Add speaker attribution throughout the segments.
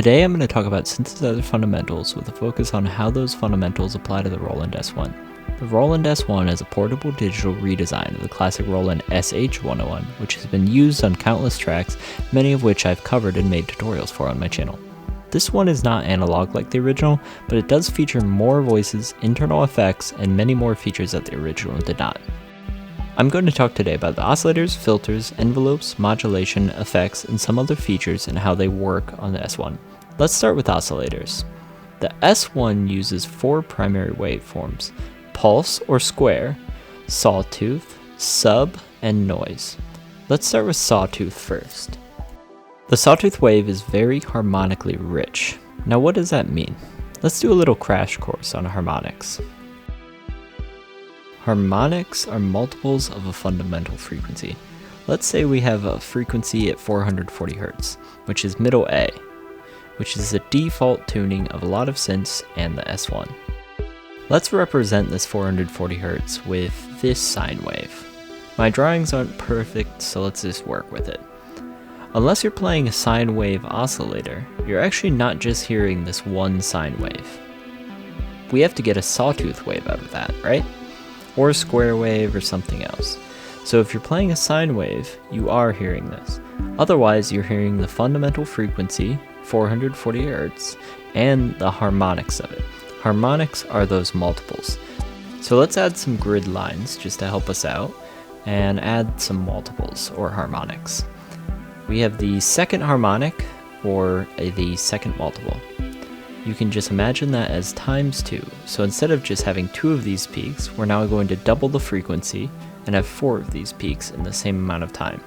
Speaker 1: Today I'm going to talk about synthesizer fundamentals with a focus on how those fundamentals apply to the Roland S-1. The Roland S-1 is a portable digital redesign of the classic Roland SH-101, which has been used on countless tracks, many of which I've covered and made tutorials for on my channel. This one is not analog like the original, but it does feature more voices, internal effects, and many more features that the original did not. I'm going to talk today about the oscillators, filters, envelopes, modulation, effects, and some other features and how they work on the S1. Let's start with oscillators. The S1 uses 4 primary waveforms: pulse or square, sawtooth, sub, and noise. Let's start with sawtooth first. The sawtooth wave is very harmonically rich. Now what does that mean? Let's do a little crash course on harmonics. Harmonics are multiples of a fundamental frequency. Let's say we have a frequency at 440 Hz, which is middle A, which is the default tuning of a lot of synths and the S1. Let's represent this 440 Hz with this sine wave. My drawings aren't perfect, so let's just work with it. Unless you're playing a sine wave oscillator, you're actually not just hearing this one sine wave. We have to get a sawtooth wave out of that, right? Or a square wave or something else. So if you're playing a sine wave, you are hearing this. Otherwise, you're hearing the fundamental frequency, 440 Hz, and the harmonics of it. Harmonics are those multiples. So let's add some grid lines just to help us out, and add some multiples or harmonics. We have the second harmonic, or the second multiple. You can just imagine that as times 2. So instead of just having 2 of these peaks, we're now going to double the frequency and have 4 of these peaks in the same amount of time.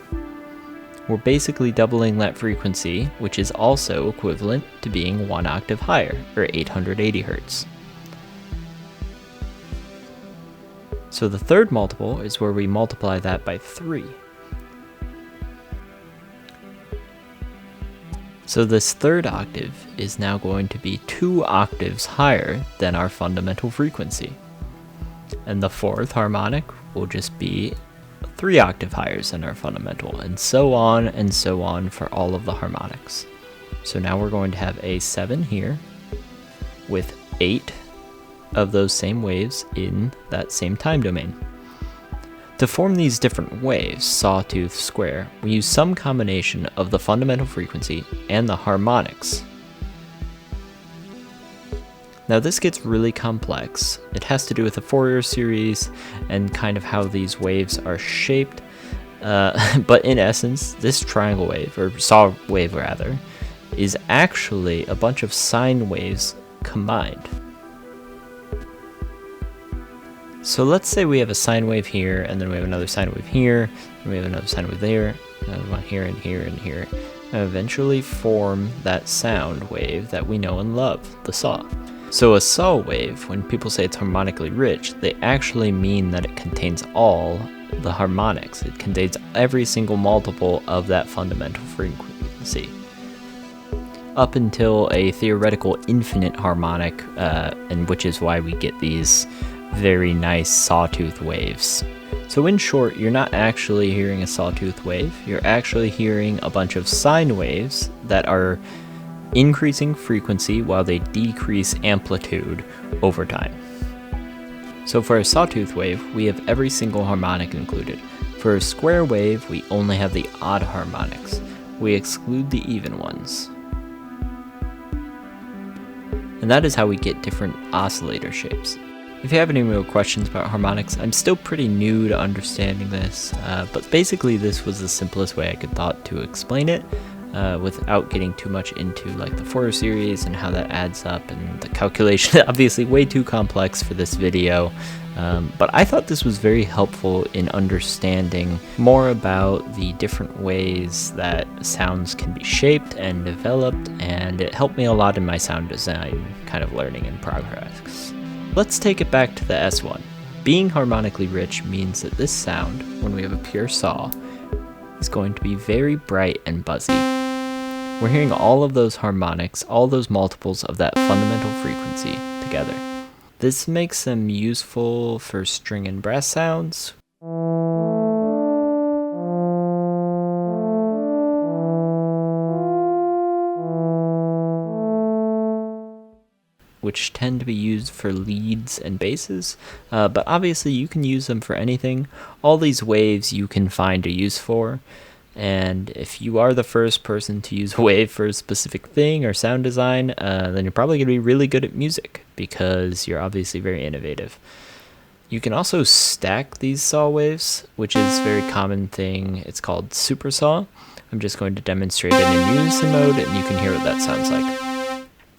Speaker 1: We're basically doubling that frequency, which is also equivalent to being 1 octave higher, or 880 Hz. So the third multiple is where we multiply that by 3. So this third octave is now going to be 2 octaves higher than our fundamental frequency. And the fourth harmonic will just be 3 octave higher than our fundamental, and so on for all of the harmonics. So now we're going to have a 7 here with 8 of those same waves in that same time domain. To form these different waves, sawtooth, square, we use some combination of the fundamental frequency and the harmonics. Now this gets really complex. It has to do with the Fourier series and kind of how these waves are shaped. But in essence, this triangle wave, or saw wave rather, is actually a bunch of sine waves combined. So let's say we have a sine wave here, and then we have another sine wave here, and we have another sine wave there, another one here and here and here, and eventually form that sound wave that we know and love, the saw. So a saw wave, when people say it's harmonically rich, they actually mean that it contains all the harmonics. It contains every single multiple of that fundamental frequency, up until a theoretical infinite harmonic, and which is why we get these very nice sawtooth waves. So in short, you're not actually hearing a sawtooth wave, you're actually hearing a bunch of sine waves that are increasing frequency while they decrease amplitude over time. So for a sawtooth wave, we have every single harmonic included. For a square wave, we only have the odd harmonics. We exclude the even ones. And that is how we get different oscillator shapes. If you have any real questions about harmonics, I'm still pretty new to understanding this, but basically this was the simplest way I could thought to explain it, without getting too much into like the Fourier series and how that adds up and the calculation. Obviously way too complex for this video, but I thought this was very helpful in understanding more about the different ways that sounds can be shaped and developed, and it helped me a lot in my sound design kind of learning and progress. Let's take it back to the S1. Being harmonically rich means that this sound, when we have a pure saw, is going to be very bright and buzzy. We're hearing all of those harmonics, all those multiples of that fundamental frequency together. This makes them useful for string and brass sounds. which tend to be used for leads and basses, but obviously you can use them for anything. All these waves you can find a use for, and if you are the first person to use a wave for a specific thing or sound design, then you're probably going to be really good at music, because you're obviously very innovative. You can also stack these saw waves, which is a very common thing. It's called super saw. I'm just going to demonstrate it in unison mode, and you can hear what that sounds like.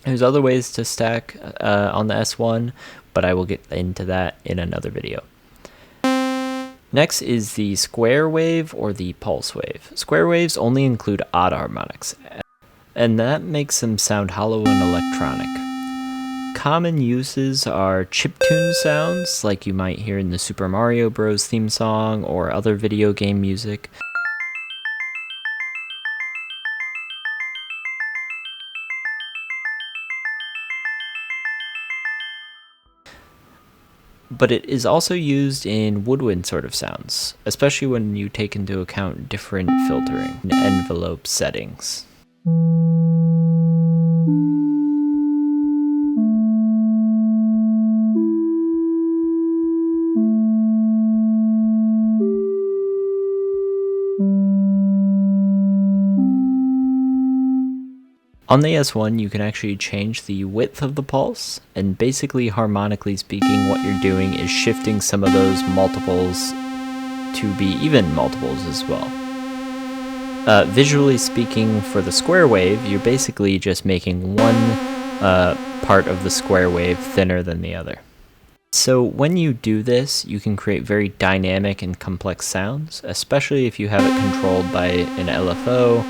Speaker 1: There's other ways to stack on the S1, but I will get into that in another video. Next is the square wave or the pulse wave. Square waves only include odd harmonics, and that makes them sound hollow and electronic. Common uses are chiptune sounds, like you might hear in the Super Mario Bros. Theme song or other video game music. But it is also used in woodwind sort of sounds, especially when you take into account different filtering and envelope settings. On the S1, you can actually change the width of the pulse, and basically, harmonically speaking, what you're doing is shifting some of those multiples to be even multiples as well. Visually speaking, for the square wave, you're basically just making one part of the square wave thinner than the other. So when you do this, you can create very dynamic and complex sounds, especially if you have it controlled by an LFO.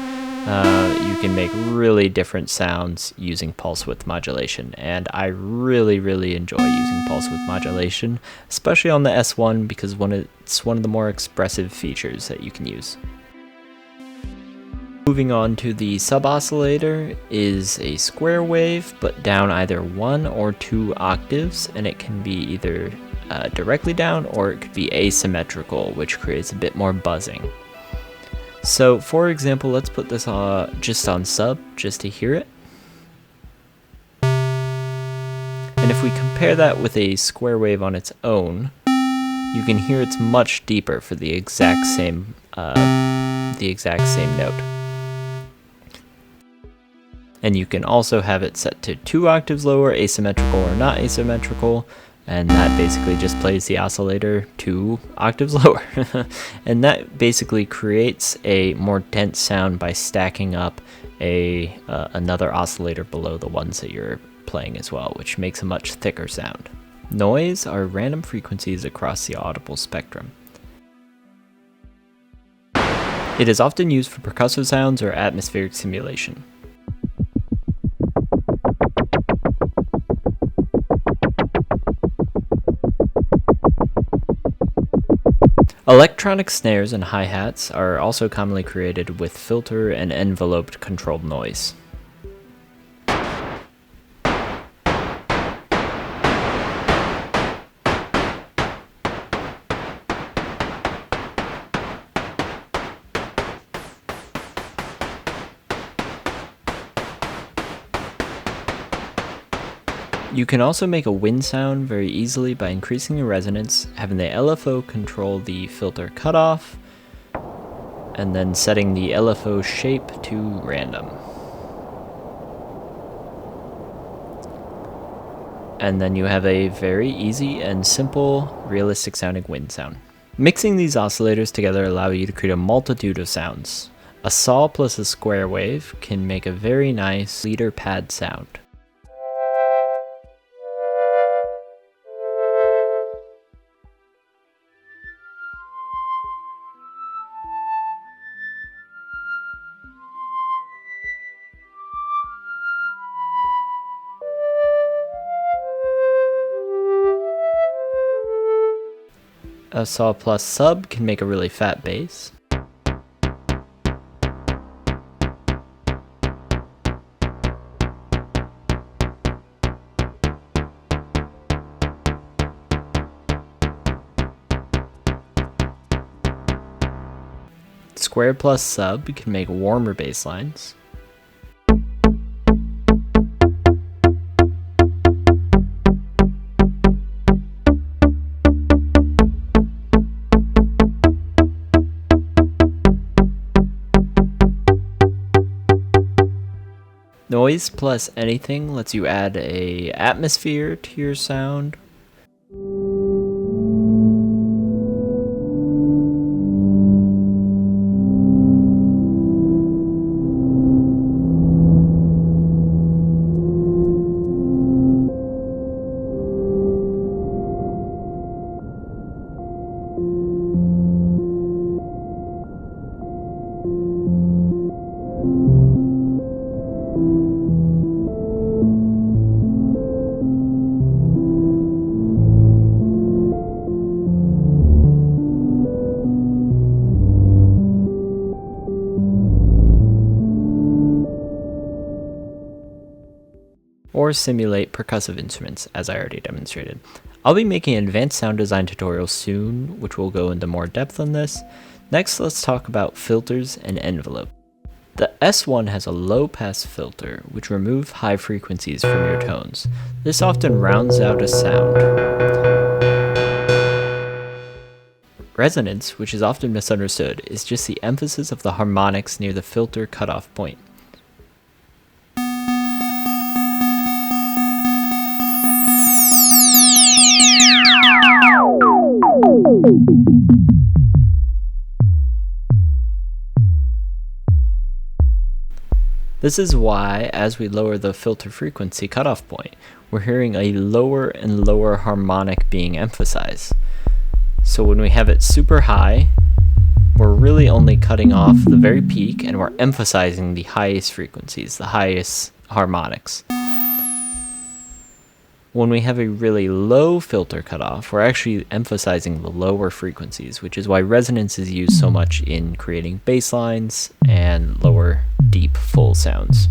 Speaker 1: You can make really different sounds using pulse width modulation, and I really enjoy using pulse width modulation, especially on the S1, because it's one of the more expressive features that you can use. Moving on to the sub-oscillator is a square wave, but down either 1 or 2 octaves, and it can be either directly down, or it could be asymmetrical, which creates a bit more buzzing. So, for example, let's put this just on sub, just to hear it. And if we compare that with a square wave on its own, you can hear it's much deeper for the exact same note. And you can also have it set to 2 octaves lower, asymmetrical or not asymmetrical, and that basically just plays the oscillator 2 octaves lower. And that basically creates a more dense sound by stacking up another oscillator below the ones that you're playing as well, which makes a much thicker sound. Noise are random frequencies across the audible spectrum. It is often used for percussive sounds or atmospheric simulation. Electronic snares and hi-hats are also commonly created with filter and enveloped controlled noise. You can also make a wind sound very easily by increasing the resonance, having the LFO control the filter cutoff, and then setting the LFO shape to random. And then you have a very easy and simple, realistic sounding wind sound. Mixing these oscillators together allow you to create a multitude of sounds. A saw plus a square wave can make a very nice leader pad sound. A saw plus sub can make a really fat bass. Square plus sub can make warmer bass lines. Noise plus anything lets you add a atmosphere to your sound. Or simulate percussive instruments, as I already demonstrated. I'll be making an advanced sound design tutorial soon, which will go into more depth on this. Next, let's talk about filters and envelope. The S-1 has a low-pass filter, which removes high frequencies from your tones. This often rounds out a sound. Resonance, which is often misunderstood, is just the emphasis of the harmonics near the filter cutoff point. This is why, as we lower the filter frequency cutoff point, we're hearing a lower and lower harmonic being emphasized. So when we have it super high, we're really only cutting off the very peak and we're emphasizing the highest frequencies, the highest harmonics. When we have a really low filter cutoff, we're actually emphasizing the lower frequencies, which is why resonance is used so much in creating bass lines and lower, deep, full sounds.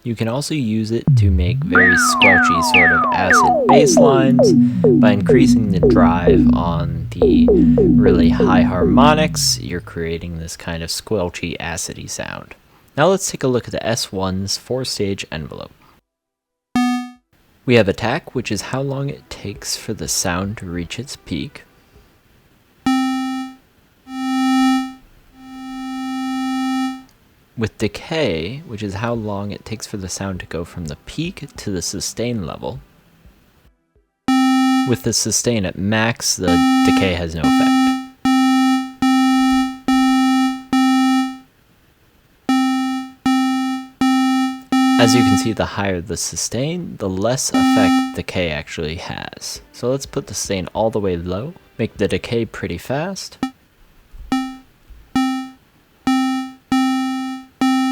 Speaker 1: You can also use it to make very squelchy sort of acid bass lines by increasing the drive on the really high harmonics. You're creating this kind of squelchy, acidy sound. Now let's take a look at the S-1's 4-stage envelope. We have attack, which is how long it takes for the sound to reach its peak. With decay, which is how long it takes for the sound to go from the peak to the sustain level. With the sustain at max, the decay has no effect. As you can see, the higher the sustain, the less effect decay actually has. So let's put the sustain all the way low, make the decay pretty fast.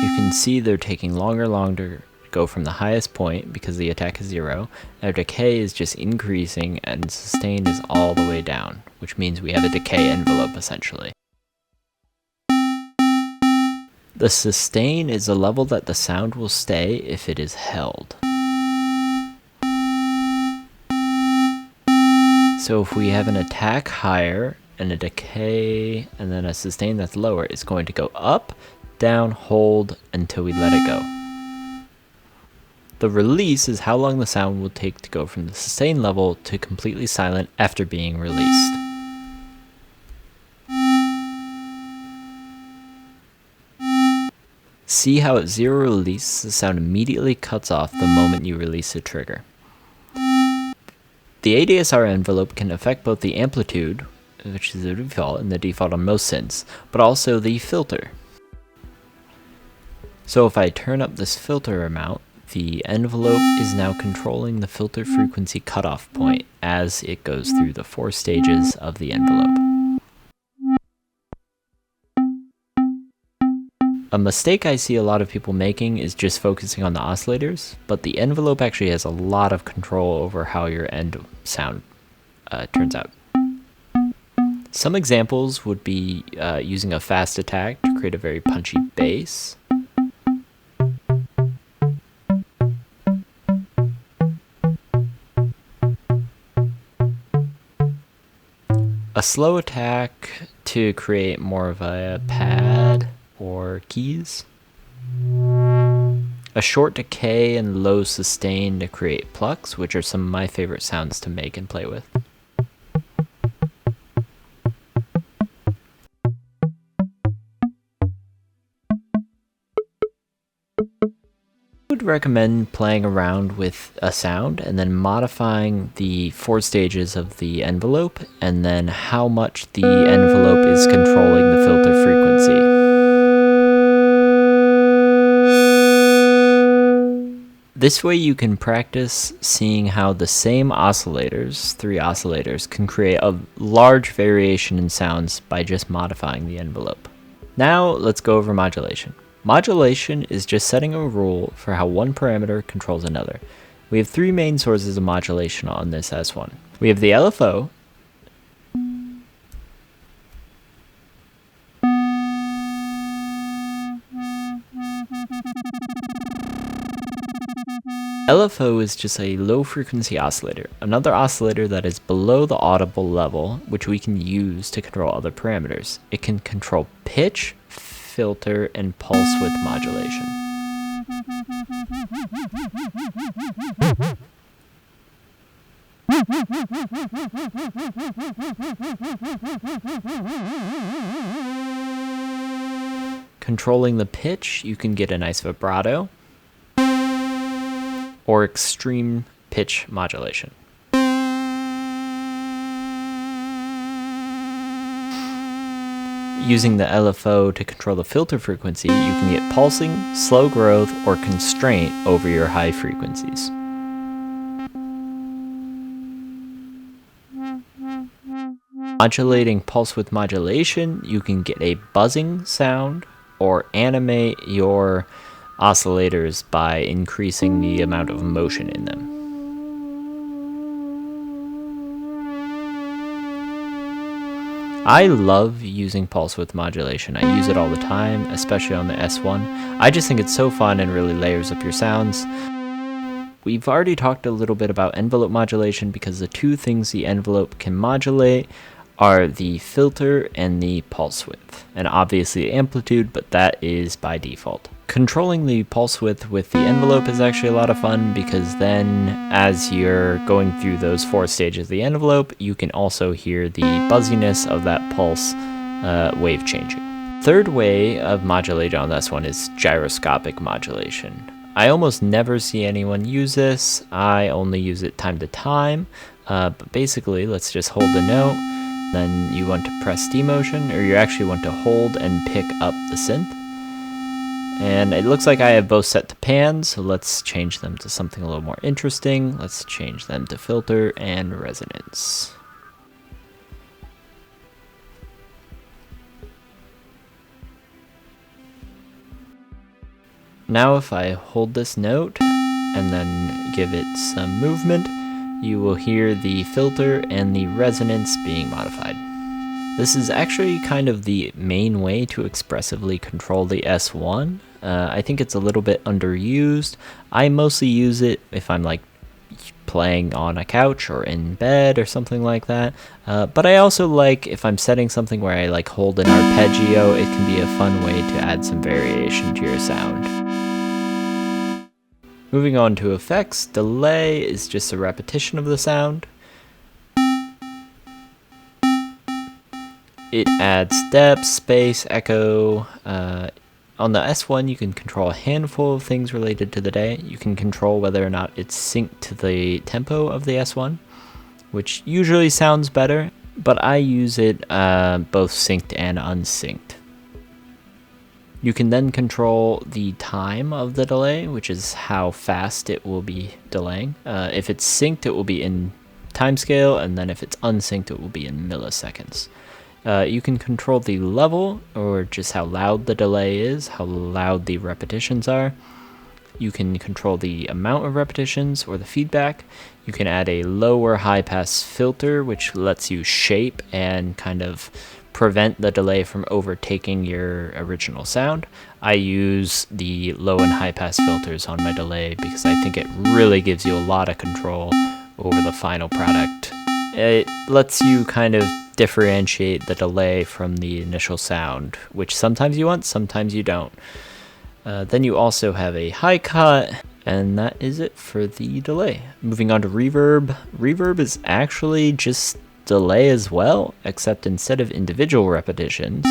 Speaker 1: You can see they're taking longer and longer to go from the highest point because the attack is 0. Our decay is just increasing and sustain is all the way down, which means we have a decay envelope essentially. The sustain is the level that the sound will stay if it is held. So if we have an attack higher and a decay and then a sustain that's lower, it's going to go up, down, hold until we let it go. The release is how long the sound will take to go from the sustain level to completely silent after being released. See how at 0 release, the sound immediately cuts off the moment you release a trigger. The ADSR envelope can affect both the amplitude, which is the default and the default on most synths, but also the filter. So if I turn up this filter amount, the envelope is now controlling the filter frequency cutoff point as it goes through the 4 stages of the envelope. A mistake I see a lot of people making is just focusing on the oscillators, but the envelope actually has a lot of control over how your end sound turns out. Some examples would be using a fast attack to create a very punchy bass. A slow attack to create more of a pad or keys. A short decay and low sustain to create plucks, which are some of my favorite sounds to make and play with. I would recommend playing around with a sound and then modifying the 4 stages of the envelope and then how much the envelope is controlling the filter frequency. This way you can practice seeing how the same oscillators, 3 oscillators, can create a large variation in sounds by just modifying the envelope. Now let's go over modulation. Modulation is just setting a rule for how one parameter controls another. We have 3 main sources of modulation on this S1. We have the LFO, LFO is just a low frequency oscillator, another oscillator that is below the audible level, which we can use to control other parameters. It can control pitch, filter, and pulse width modulation. Controlling the pitch, you can get a nice vibrato or extreme pitch modulation. Using the LFO to control the filter frequency, you can get pulsing, slow growth, or constraint over your high frequencies. Modulating pulse width modulation, you can get a buzzing sound or animate your oscillators by increasing the amount of motion in them. I love using pulse width modulation. I use it all the time, especially on the S1. I just think it's so fun and really layers up your sounds. We've already talked a little bit about envelope modulation because the 2 things the envelope can modulate are the filter and the pulse width, and obviously the amplitude, but that is by default. Controlling the pulse width with the envelope is actually a lot of fun because then as you're going through those 4 stages of the envelope, you can also hear the buzziness of that pulse wave changing. Third way of modulating on this one is gyroscopic modulation. I almost never see anyone use this. I only use it time to time, but basically let's just hold a note, then you want to press D motion, or you actually want to hold and pick up the synth. And it looks like I have both set to pan, so let's change them to something a little more interesting. Let's change them to filter and resonance. Now if I hold this note and then give it some movement, you will hear the filter and the resonance being modified. This is actually kind of the main way to expressively control the S1. I think it's a little bit underused. I mostly use it if I'm like playing on a couch or in bed or something like that. But I also like if I'm setting something where I like hold an arpeggio, it can be a fun way to add some variation to your sound. Moving on to effects, delay is just a repetition of the sound. It adds depth, space, echo. On the S1, you can control a handful of things related to the delay. You can control whether or not it's synced to the tempo of the S1, which usually sounds better, but I use it both synced and unsynced. You can then control the time of the delay, which is how fast it will be delaying. If it's synced, it will be in timescale, and then if it's unsynced, it will be in milliseconds. You can control the level, or just how loud the delay is, how loud the repetitions are. You can control the amount of repetitions or the feedback. You can add a low or high pass filter, which lets you shape and kind of prevent the delay from overtaking your original sound. I use the low and high pass filters on my delay because I think it really gives you a lot of control over the final product. It lets you kind of differentiate the delay from the initial sound, which sometimes you want, sometimes you don't. Then you also have a high cut, and that is it for the delay. Moving on to reverb. Reverb is actually just delay as well, except instead of individual repetitions,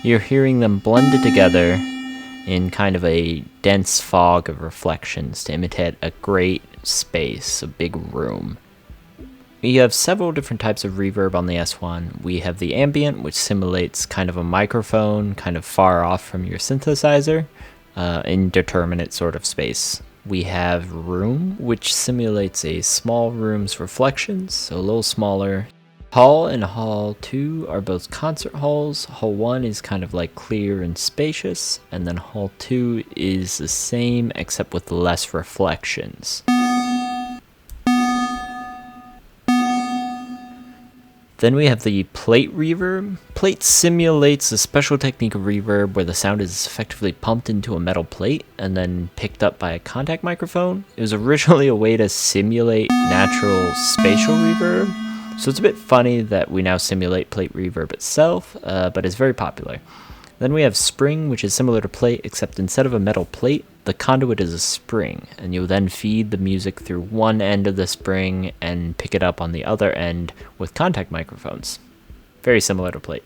Speaker 1: you're hearing them blended together in kind of a dense fog of reflections to imitate a great space, a big room. We have several different types of reverb on the S1. We have the ambient, which simulates kind of a microphone, kind of far off from your synthesizer, indeterminate sort of space. We have room, which simulates a small room's reflections, so a little smaller. Hall and Hall 2 are both concert halls. Hall 1 is kind of like clear and spacious, and then Hall 2 is the same except with less reflections. Then we have the plate reverb. Plate simulates a special technique of reverb where the sound is effectively pumped into a metal plate and then picked up by a contact microphone. It was originally a way to simulate natural spatial reverb, so it's a bit funny that we now simulate plate reverb itself, but it's very popular. Then we have spring, which is similar to plate, except instead of a metal plate, the conduit is a spring, and you'll then feed the music through one end of the spring and pick it up on the other end with contact microphones. Very similar to plate.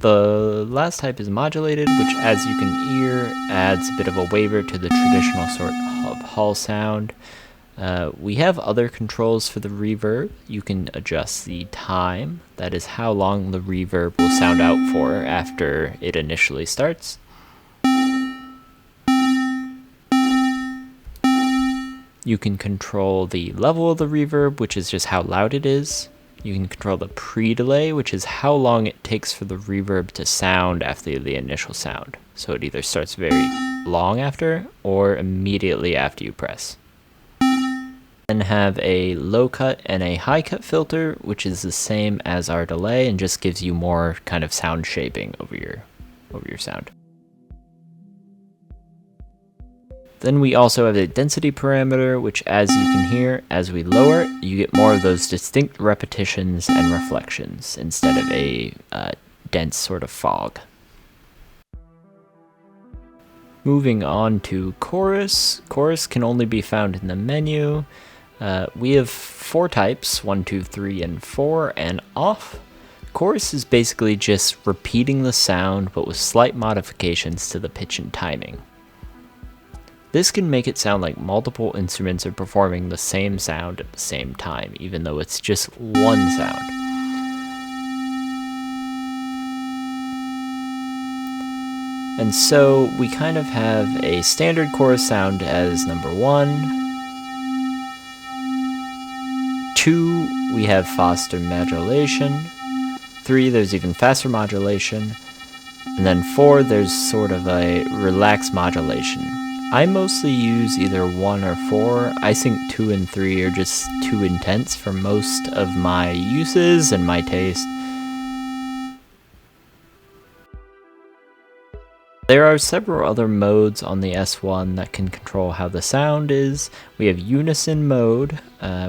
Speaker 1: The last type is modulated, which, as you can hear, adds a bit of a waver to the traditional sort of hall sound. We have other controls for the reverb. You can adjust the time, that is how long the reverb will sound out for after it initially starts. You can control the level of the reverb, which is just how loud it is. You can control the pre-delay, which is how long it takes for the reverb to sound after the initial sound. So it either starts very long after or immediately after you press. Then have a low cut and a high cut filter, which is the same as our delay and just gives you more kind of sound shaping over your sound. Then we also have a density parameter, which, as you can hear, as we lower it, you get more of those distinct repetitions and reflections instead of a dense sort of fog. Moving on to chorus. Chorus can only be found in the menu. We have 4 types, 1, 2, 3, and 4, and off. Chorus is basically just repeating the sound, but with slight modifications to the pitch and timing. This can make it sound like multiple instruments are performing the same sound at the same time, even though it's just one sound. And so we kind of have a standard chorus sound as number 1. 2, we have faster modulation. 3, there's even faster modulation. And then 4, there's sort of a relaxed modulation. I mostly use either 1 or 4. I think 2 and 3 are just too intense for most of my uses and my taste. There are several other modes on the S1 that can control how the sound is. We have unison mode,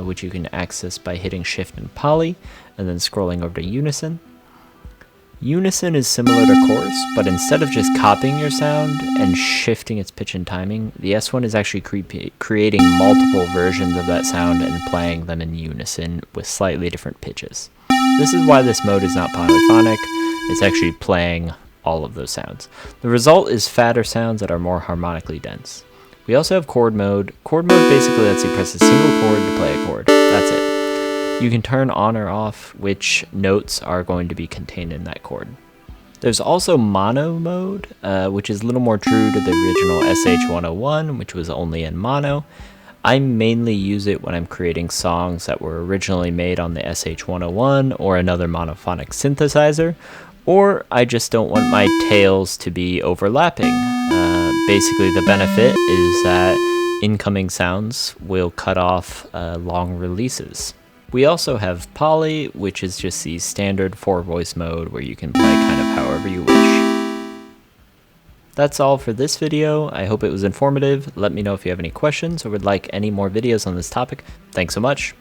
Speaker 1: which you can access by hitting shift and poly, and then scrolling over to unison. Unison is similar to chorus, but instead of just copying your sound and shifting its pitch and timing, the S1 is actually creating multiple versions of that sound and playing them in unison with slightly different pitches. This is why this mode is not polyphonic. It's actually playing all of those sounds. The result is fatter sounds that are more harmonically dense. We also have chord mode. Chord mode basically lets you press a single chord to play a chord. That's it. You can turn on or off which notes are going to be contained in that chord. There's also mono mode, which is a little more true to the original SH-101, which was only in mono. I mainly use it when I'm creating songs that were originally made on the SH-101 or another monophonic synthesizer, or I just don't want my tails to be overlapping. Basically, the benefit is that incoming sounds will cut off long releases. We also have poly, which is just the standard 4-voice mode where you can play kind of however you wish. That's all for this video. I hope it was informative. Let me know if you have any questions or would like any more videos on this topic. Thanks so much.